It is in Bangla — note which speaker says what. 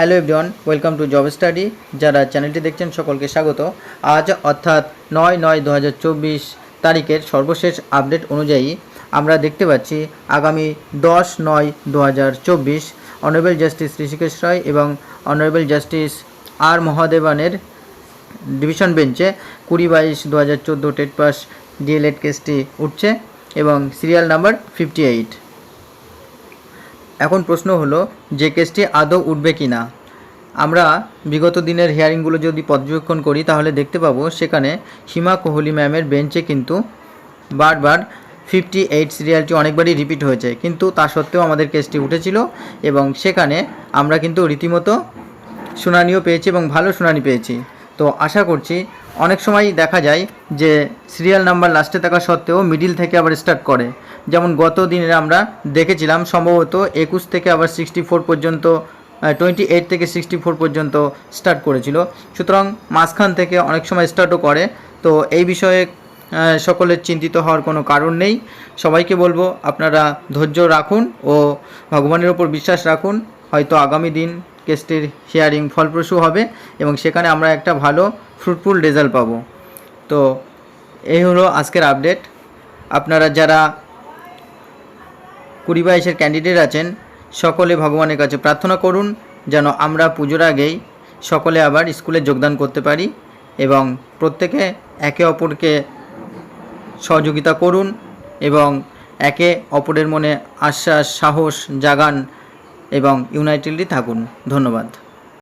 Speaker 1: Hello everyone, welcome to job study. যারা চ্যানেলটি দেখছেন সকলকে স্বাগত। আজ অর্থাৎ 9/9/2024 তারিখের সর্বশেষ আপডেট অনুযায়ী আমরা দেখতে পাচ্ছি আগামী 10/9/2024 অনারেবল জাস্টিস ঋষিকেশ রায় এবং অনারেবল জাস্টিস আর মহাদেবানের ডিভিশন বেঞ্চে 20/22/2014 টেট পাস ডিএলএড কেসটি উঠছে এবং সিরিয়াল নাম্বার 58। এখন প্রশ্ন হলো যে কেসটি আদৌ উঠবে কি না। আমরা বিগত দিনের হিয়ারিংগুলো যদি পর্যবেক্ষণ করি তাহলে দেখতে পাবো সেখানে সীমা কোহলি ম্যামের বেঞ্চে কিন্তু বারবার 58 সিরিয়ালটি অনেকবারই রিপিট হয়েছে, কিন্তু তা সত্ত্বেও আমাদের কেসটি উঠেছিল এবং সেখানে আমরা কিন্তু রীতিমতো শুনানিও পেয়েছি এবং ভালো শুনানি পেয়েছি। তো আশা করছি, অনেক সময় দেখা যায় যে সিরিয়াল নাম্বার লাস্টে থাকা সত্ত্বেও মিডিল থেকে আবার স্টার্ট করে, যেমন গত দিনে আমরা দেখেছিলাম সম্ভবত 21 থেকে আবার 64 পর্যন্ত 28 থেকে 64 পর্যন্ত স্টার্ট করেছিল। সুতরাং মাঝখান থেকে অনেক সময় স্টার্টও করে। তো এই বিষয়ে সকলের চিন্তিত হওয়ার কোনো কারণ নেই। সবাইকে বলবো আপনারা ধৈর্য রাখুন ও ভগবানের ওপর বিশ্বাস রাখুন। হয়তো আগামী দিন কেসটির হিয়ারিং ফলপ্রসূ হবে এবং সেখানে আমরা একটা ভালো ফ্রুটফুল রেজাল্ট পাবো। তো এই হলো আজকের আপডেট। আপনারা যারা 2022-এর ক্যান্ডিডেট আছেন সকলে ভগবানের কাছে প্রার্থনা করুন যেন আমরা পুজোর আগেই সকলে আবার স্কুলে যোগদান করতে পারি এবং প্রত্যেকে একে অপরকে সহযোগিতা করুন এবং একে অপরের মনে আশ্বাস সাহস জাগান এবং ইউনাইটেডলি থাকুন। ধন্যবাদ।